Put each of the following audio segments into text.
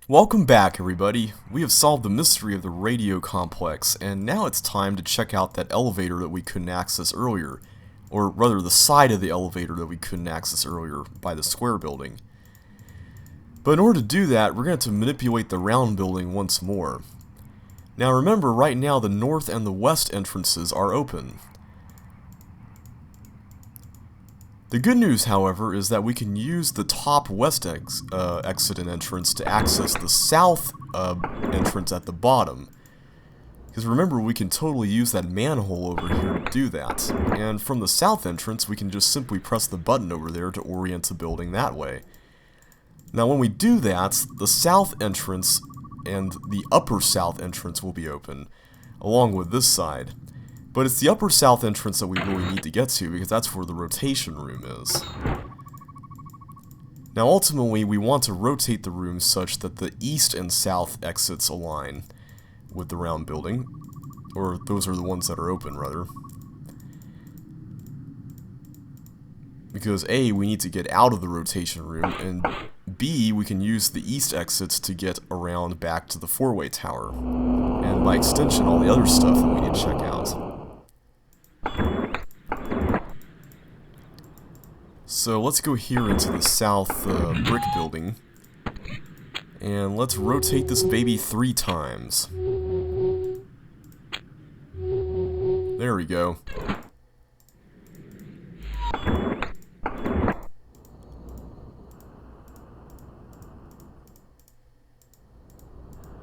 Welcome back, everybody. We have solved the mystery of the radio complex, and now it's time to check out that elevator that we couldn't access earlier. Or rather, the side of the elevator that we couldn't access earlier by the square building. But in order to do that, we're going to have to manipulate the round building once more. Now remember, right now the north and the west entrances are open. The good news, however, is that we can use the top west exit and entrance to access the south entrance at the bottom. Because remember, we can totally use that manhole over here to do that. And from the south entrance, we can just simply press the button over there to orient the building that way. Now when we do that, the south entrance and the upper south entrance will be open, along with this side. But it's the upper south entrance that we really need to get to, because that's where the rotation room is. Now ultimately, we want to rotate the room such that the east and south exits align with the round building. Or those are the ones that are open, rather. Because A, we need to get out of the rotation room, and B, we can use the east exits to get around back to the four-way tower. And by extension, all the other stuff that we need to check out. So let's go here into the south brick building, and let's rotate this baby 3 times. There we go.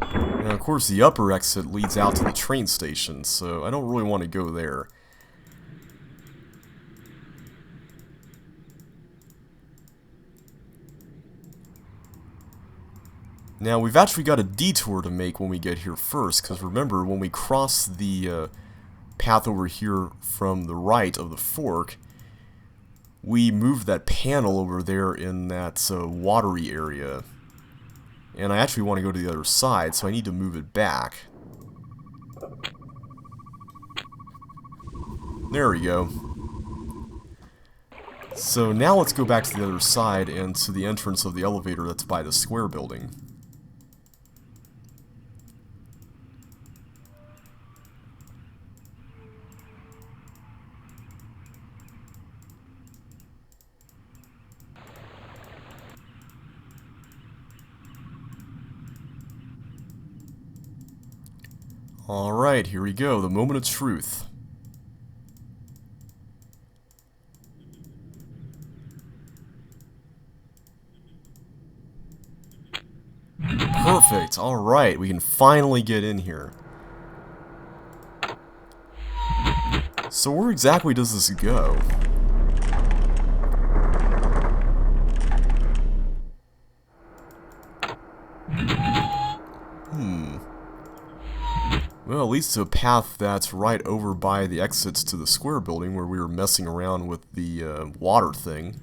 Now of course the upper exit leads out to the train station, so I don't really want to go there. Now, we've actually got a detour to make when we get here first, because remember, when we cross the path over here from the right of the fork, we moved that panel over there in that watery area. And I actually want to go to the other side, so I need to move it back. There we go. So now let's go back to the other side and to the entrance of the elevator that's by the square building. Alright, here we go, the moment of truth. Perfect, alright, we can finally get in here. So where exactly does this go? Well, it leads to a path that's right over by the exits to the square building where we were messing around with the water thing.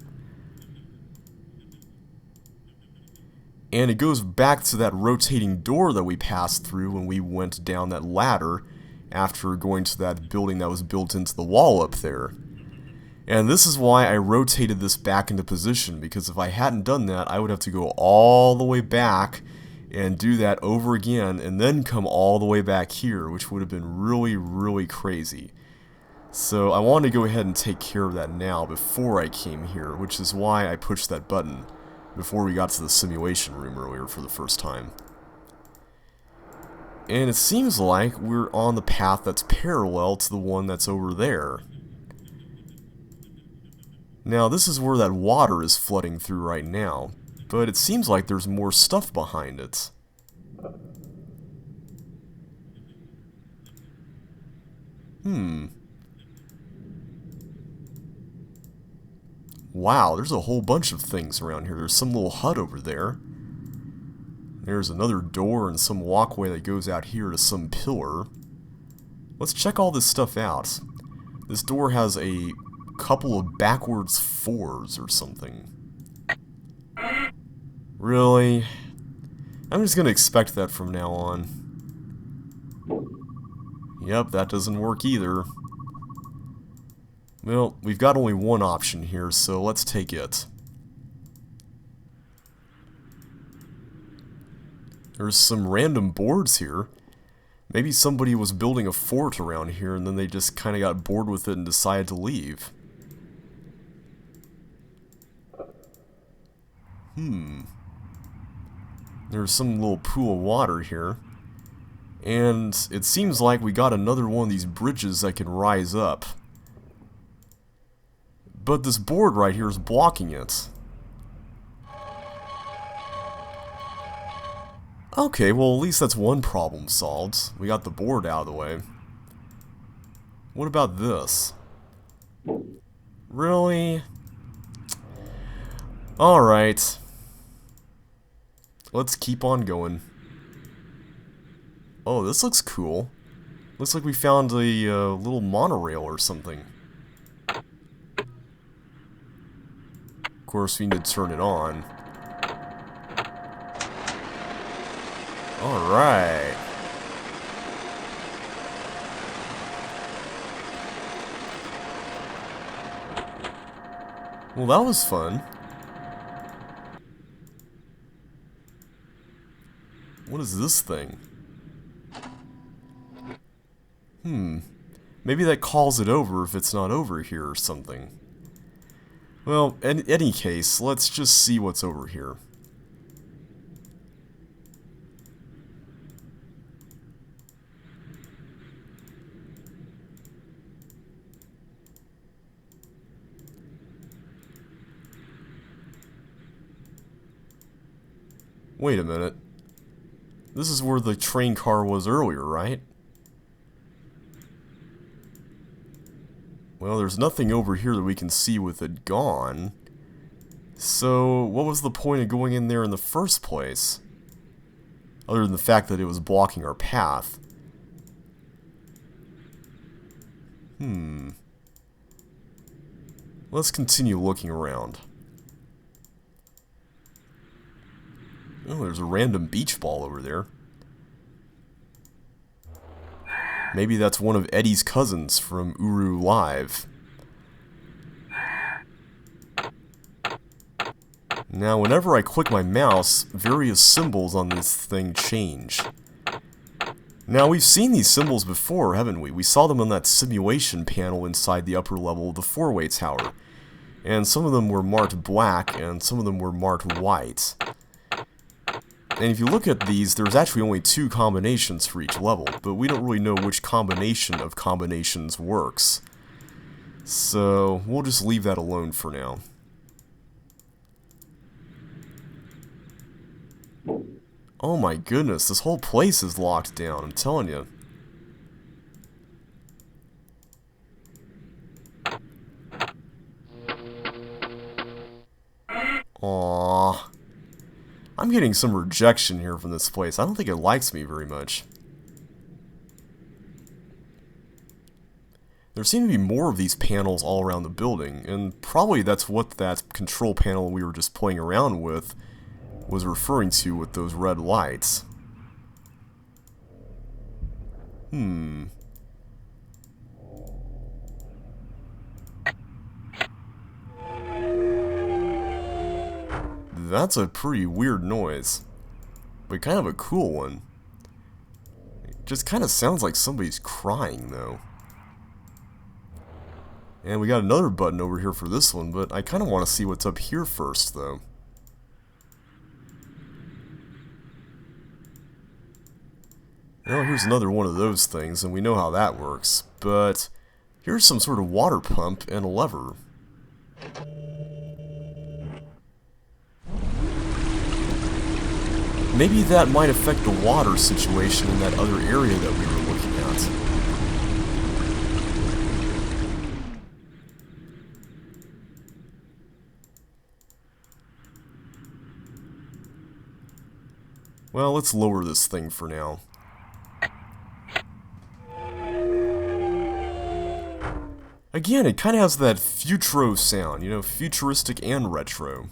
And it goes back to that rotating door that we passed through when we went down that ladder after going to that building that was built into the wall up there. And this is why I rotated this back into position, because if I hadn't done that, I would have to go all the way back and do that over again, and then come all the way back here, which would have been really, really crazy. So I wanted to go ahead and take care of that now before I came here, which is why I pushed that button before we got to the simulation room earlier for the first time. And it seems like we're on the path that's parallel to the one that's over there. Now this is where that water is flooding through right now, but it seems like there's more stuff behind it. Wow, there's a whole bunch of things around here. There's some little hut over there. There's another door and some walkway that goes out here to some pillar. Let's check all this stuff out. This door has a couple of backwards 4s or something. Really? I'm just gonna expect that from now on. Yep, that doesn't work either. Well, we've got only one option here, so let's take it. There's some random boards here. Maybe somebody was building a fort around here and then they just kind of got bored with it and decided to leave. There's some little pool of water here. And it seems like we got another one of these bridges that can rise up. But this board right here is blocking it. Okay, well at least that's one problem solved. We got the board out of the way. What about this? Really? Alright. Let's keep on going. Oh, this looks cool. Looks like we found a little monorail or something. Of course, we need to turn it on. Alright. Well, that was fun. What is this thing? Maybe that calls it over if it's not over here or something. Well, in any case, let's just see what's over here. Wait a minute. This is where the train car was earlier, right? Well, there's nothing over here that we can see with it gone. So, what was the point of going in there in the first place? Other than the fact that it was blocking our path. Let's continue looking around. Oh, there's a random beach ball over there. Maybe that's one of Eddie's cousins from Uru Live. Now, whenever I click my mouse, various symbols on this thing change. Now, we've seen these symbols before, haven't we? We saw them on that simulation panel inside the upper level of the four-way tower. And some of them were marked black, and some of them were marked white. And if you look at these, there's actually only two combinations for each level, but we don't really know which combination of combinations works. So, we'll just leave that alone for now. Oh my goodness, this whole place is locked down, I'm telling you. Aww. I'm getting some rejection here from this place. I don't think it likes me very much. There seem to be more of these panels all around the building, and probably that's what that control panel we were just playing around with was referring to with those red lights. That's a pretty weird noise, but kind of a cool one. It just kind of sounds like somebody's crying, though. And we got another button over here for this one, but I kind of want to see what's up here first, though. Well, here's another one of those things, and we know how that works, but here's some sort of water pump and a lever. Maybe that might affect the water situation in that other area that we were looking at. Well, let's lower this thing for now. Again, it kind of has that futuro sound, you know, futuristic and retro.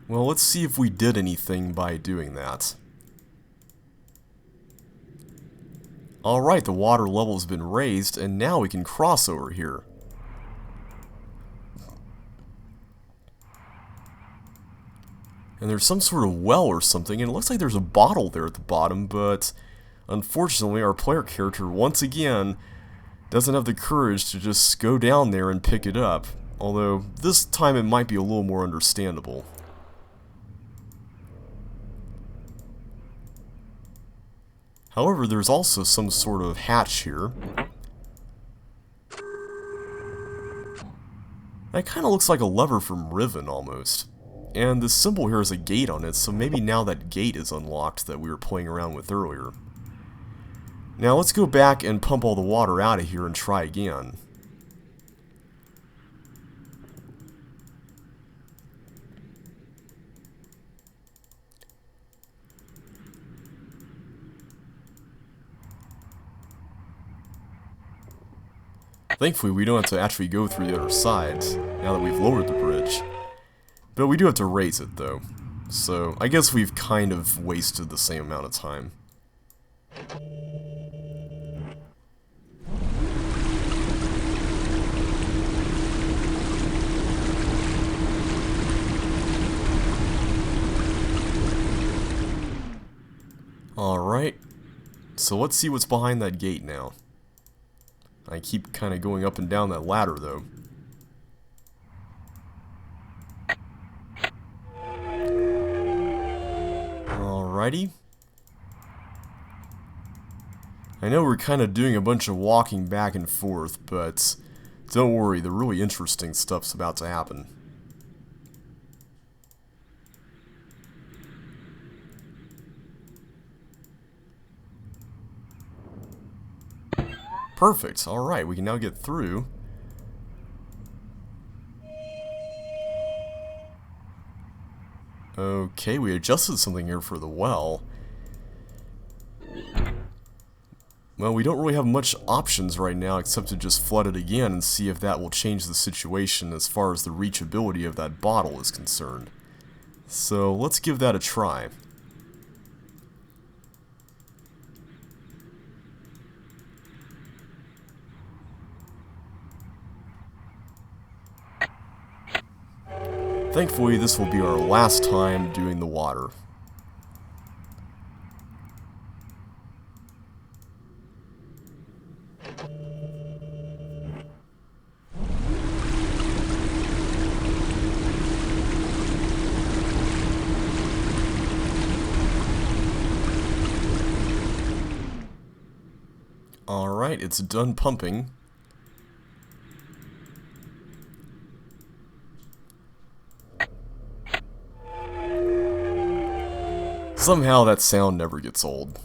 Well, let's see if we did anything by doing that. Alright, the water level has been raised, and now we can cross over here. And there's some sort of well or something, and it looks like there's a bottle there at the bottom, but unfortunately our player character, once again, doesn't have the courage to just go down there and pick it up. Although, this time it might be a little more understandable. However, there's also some sort of hatch here. That kind of looks like a lever from Riven, almost. And the symbol here is a gate on it, so maybe now that gate is unlocked that we were playing around with earlier. Now let's go back and pump all the water out of here and try again. Thankfully, we don't have to actually go through the other side, now that we've lowered the bridge. But we do have to raise it, though. So, I guess we've kind of wasted the same amount of time. Alright. So let's see what's behind that gate now. I keep kind of going up and down that ladder, though. Alrighty. I know we're kind of doing a bunch of walking back and forth, but don't worry, the really interesting stuff's about to happen. Perfect. Alright, we can now get through. Okay, we adjusted something here for the well. Well, we don't really have much options right now except to just flood it again and see if that will change the situation as far as the reachability of that bottle is concerned. So let's give that a try. Thankfully, this will be our last time doing the water. Alright, it's done pumping. Somehow that sound never gets old.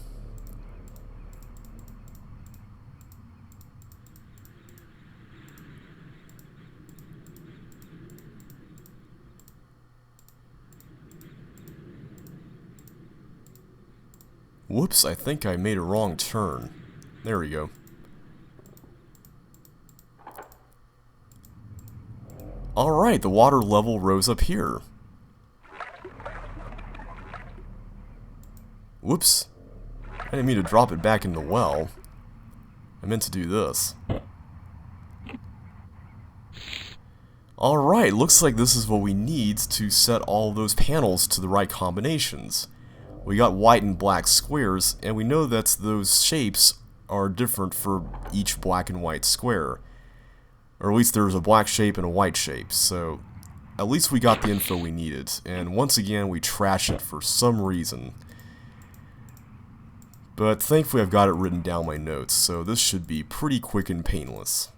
Whoops, I think I made a wrong turn. There we go. Alright, the water level rose up here. Whoops. I didn't mean to drop it back in the well. I meant to do this. Alright, looks like this is what we need to set all those panels to the right combinations. We got white and black squares, and we know that those shapes are different for each black and white square. Or at least there's a black shape and a white shape, so at least we got the info we needed. And once again, we trash it for some reason. But thankfully I've got it written down in my notes, so this should be pretty quick and painless.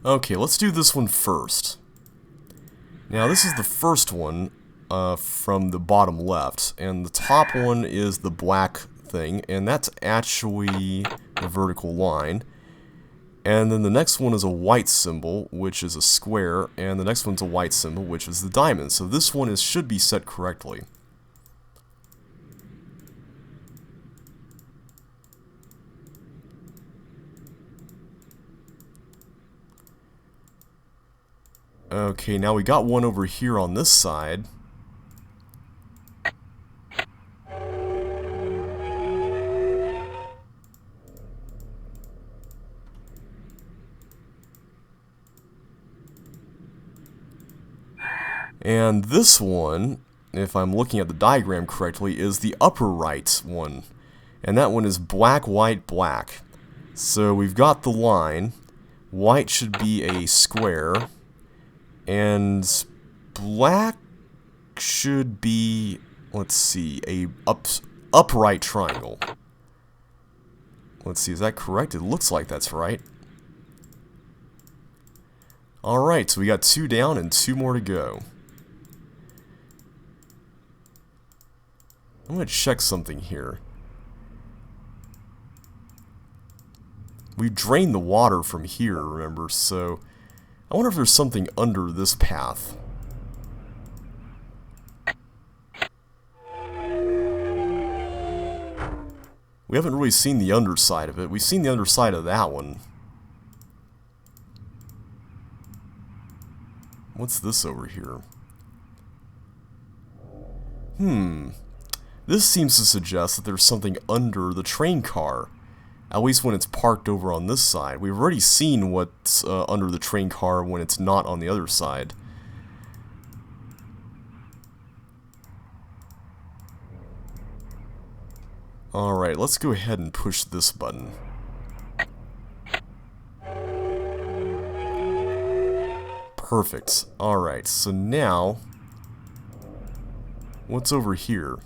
Okay, let's do this one first. Now this is the first one from the bottom left, and the top one is the black thing, and that's actually the vertical line. And then the next one is a white symbol, which is a square, and the next one's a white symbol, which is the diamond. So this one should be set correctly. Okay, now we got one over here on this side. And this one, if I'm looking at the diagram correctly, is the upper right one. And that one is black, white, black. So we've got the line. White should be a square. And black should be, let's see, a upright triangle. Let's see, is that correct? It looks like that's right. Alright, so we got 2 down and 2 more to go. I'm going to check something here. We drained the water from here, remember, so I wonder if there's something under this path. We haven't really seen the underside of it. We've seen the underside of that one. What's this over here? This seems to suggest that there's something under the train car. At least when it's parked over on this side. We've already seen what's under the train car when it's not on the other side. Alright, let's go ahead and push this button. Perfect. Alright, so now, what's over here?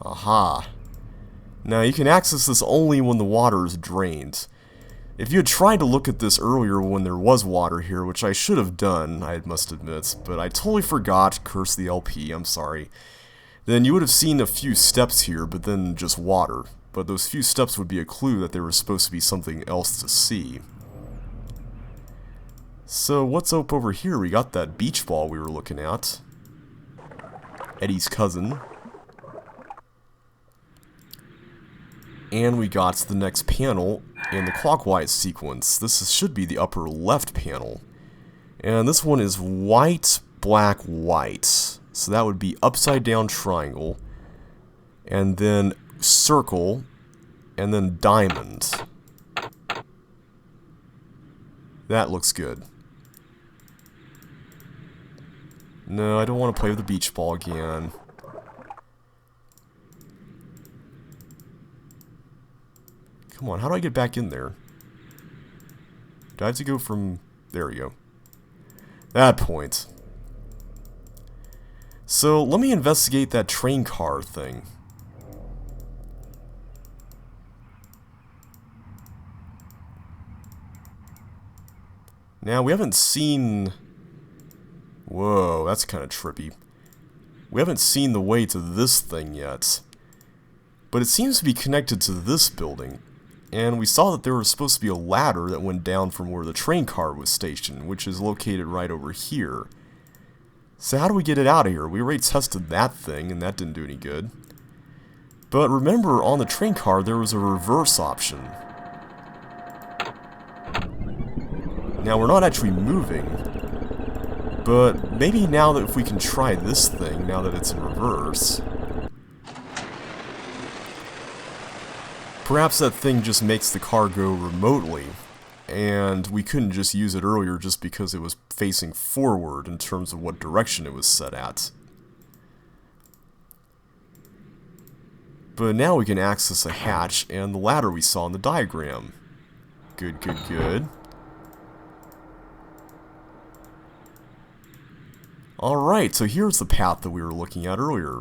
Aha. Now you can access this only when the water is drained. If you had tried to look at this earlier when there was water here, which I should have done, I must admit, but I totally forgot, curse the LP, I'm sorry, then you would have seen a few steps here, but then just water. But those few steps would be a clue that there was supposed to be something else to see. So what's up over here? We got that beach ball we were looking at. Eddie's cousin. And we got the next panel in the clockwise sequence. This should be the upper left panel. And this one is white, black, white. So that would be upside down triangle. And then circle. And then diamond. That looks good. No, I don't want to play with the beach ball again. Come on, how do I get back in there? Do I have to go from... There we go. That point. So, let me investigate that train car thing. Now, we haven't seen... Whoa, that's kind of trippy. We haven't seen the way to this thing yet. But it seems to be connected to this building. And we saw that there was supposed to be a ladder that went down from where the train car was stationed, which is located right over here. So how do we get it out of here? We already tested that thing, and that didn't do any good. But remember, on the train car, there was a reverse option. Now, we're not actually moving, but maybe now that if we can try this thing, now that it's in reverse... Perhaps that thing just makes the car go remotely, and we couldn't just use it earlier just because it was facing forward in terms of what direction it was set at. But now we can access a hatch and the ladder we saw in the diagram. Good, good, good. Alright, so here's the path that we were looking at earlier.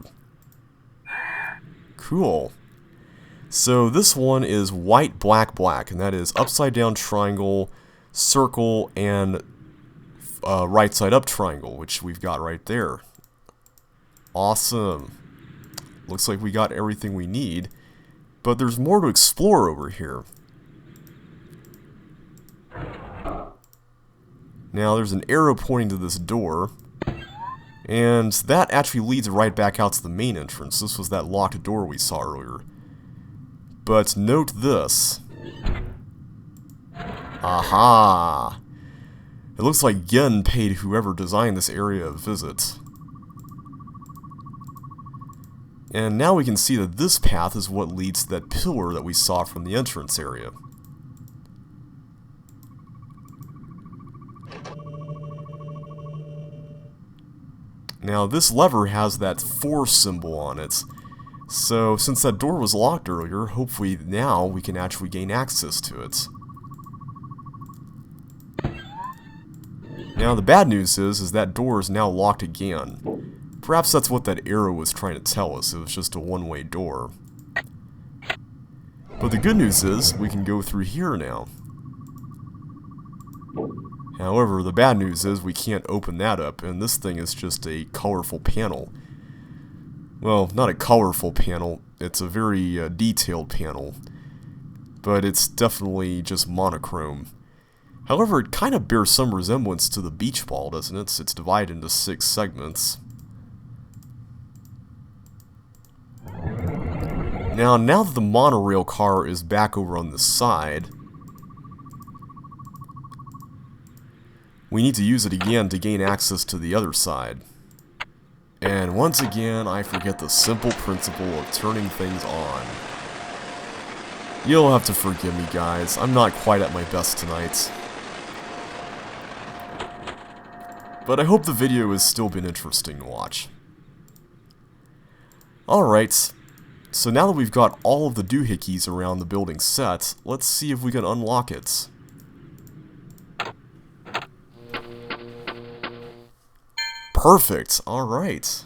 Cool. So this one is white, black, black, and that is upside down triangle, circle, and right side up triangle, which we've got right there. Awesome. Looks like we got everything we need, but there's more to explore over here. Now there's an arrow pointing to this door, and that actually leads right back out to the main entrance. This was that locked door we saw earlier. But note this. Aha! It looks like Yen paid whoever designed this area a visit. And now we can see that this path is what leads to that pillar that we saw from the entrance area. Now this lever has that 4 symbol on it. So since that door was locked earlier, hopefully now we can actually gain access to it. Now the bad news is that door is now locked again. Perhaps that's what that arrow was trying to tell us, it was just a one-way door. But the good news is, we can go through here now. However, the bad news is we can't open that up, and this thing is just a colorful panel. Well, not a colorful panel, it's a very detailed panel. But it's definitely just monochrome. However, it kind of bears some resemblance to the beach ball, doesn't it? It's divided into 6 segments. Now that the monorail car is back over on this side, we need to use it again to gain access to the other side. And once again, I forget the simple principle of turning things on. You'll have to forgive me, guys. I'm not quite at my best tonight. But I hope the video has still been interesting to watch. Alright. So now that we've got all of the doohickeys around the building set, let's see if we can unlock it. Perfect! Alright.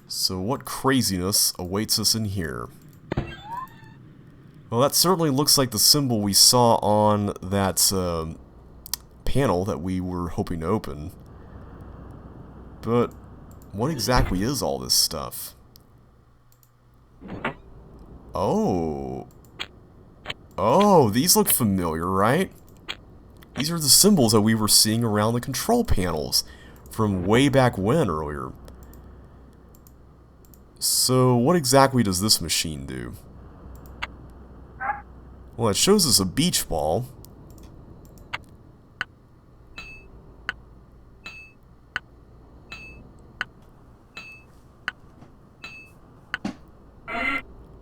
So what craziness awaits us in here? Well, that certainly looks like the symbol we saw on that panel that we were hoping to open. But what exactly is all this stuff? Oh, these look familiar, right? These are the symbols that we were seeing around the control panels from way back when earlier. So what exactly does this machine do? Well, it shows us a beach ball.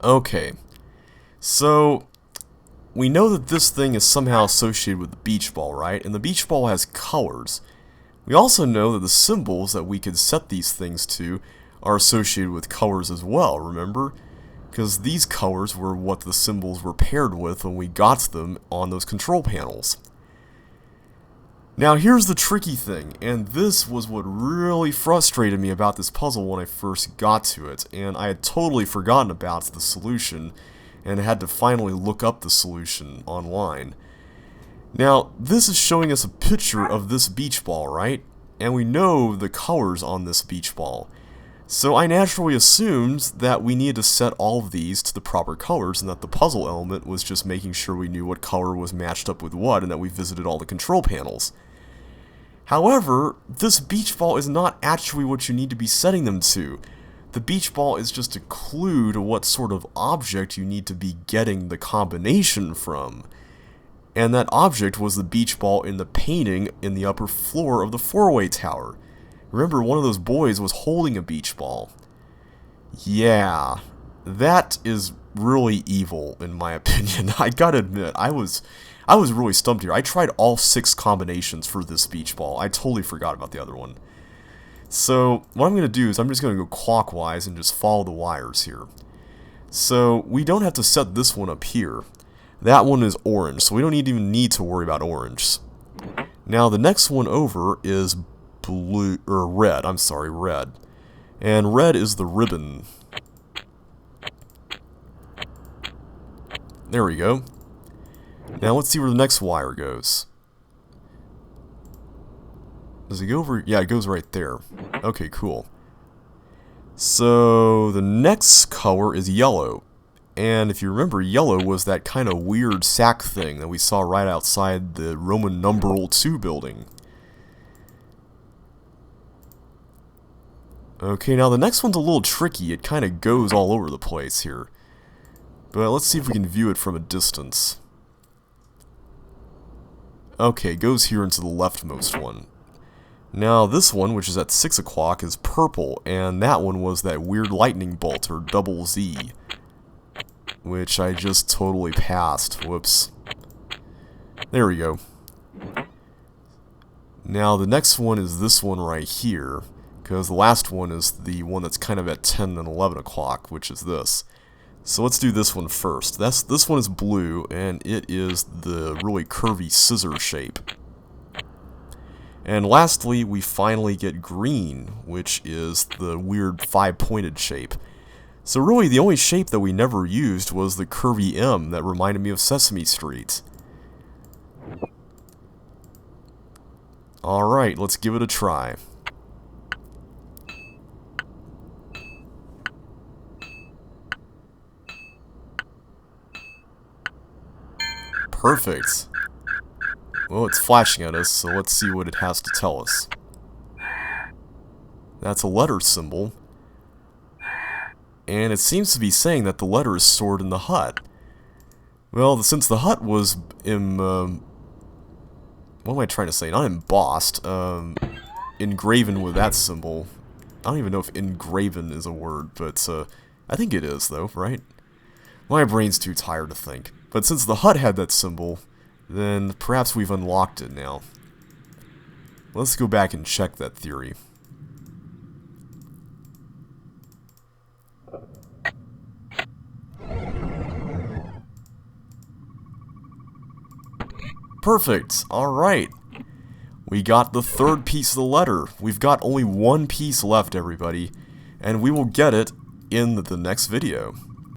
Okay, so we know that this thing is somehow associated with the beach ball, right? And the beach ball has colors. We also know that the symbols that we could set these things to are associated with colors as well, remember? Because these colors were what the symbols were paired with when we got them on those control panels. Now here's the tricky thing, and this was what really frustrated me about this puzzle when I first got to it, and I had totally forgotten about the solution, and had to finally look up the solution online. Now, this is showing us a picture of this beach ball, right? And we know the colors on this beach ball. So I naturally assumed that we needed to set all of these to the proper colors, and that the puzzle element was just making sure we knew what color was matched up with what, and that we visited all the control panels. However, this beach ball is not actually what you need to be setting them to. The beach ball is just a clue to what sort of object you need to be getting the combination from. And that object was the beach ball in the painting in the upper floor of the 4-way tower. Remember, one of those boys was holding a beach ball. Yeah, that is really evil in my opinion. I gotta admit, I was really stumped here. I tried all 6 combinations for this beach ball. I totally forgot about the other one. So what I'm going to do is I'm just going to go clockwise and just follow the wires here. So we don't have to set this one up here. That one is orange, so we don't even need to worry about orange. Now the next one over is blue, or red, I'm sorry, red. And red is the ribbon. There we go. Now let's see where the next wire goes. Does it go over? Yeah, it goes right there. Okay, cool. So the next color is yellow. And if you remember, yellow was that kind of weird sack thing that we saw right outside the Roman numeral 2 building. Okay, now the next one's a little tricky. It kind of goes all over the place here. But let's see if we can view it from a distance. Okay, it goes here into the leftmost one. Now this one, which is at 6 o'clock, is purple, and that one was that weird lightning bolt, or double Z, which I just totally passed. Whoops. There we go. Now the next one is this one right here, because the last one is the one that's kind of at 10 and 11 o'clock, which is this. So let's do this one first. This one is blue, and it is the really curvy scissor shape. And lastly, we finally get green, which is the weird 5-pointed shape. So really, the only shape that we never used was the curvy M that reminded me of Sesame Street. Alright, let's give it a try. Perfect. Well, it's flashing at us, so let's see what it has to tell us. That's a letter symbol. And it seems to be saying that the letter is stored in the hut. Well, since the hut was what am I trying to say? Not embossed, engraven with that symbol. I don't even know if engraven is a word, but I think it is, though, right? My brain's too tired to think. But since the hut had that symbol, then perhaps we've unlocked it now. Let's go back and check that theory. Perfect! Alright! We got the third piece of the letter. We've got only one piece left, everybody, and we will get it in the next video.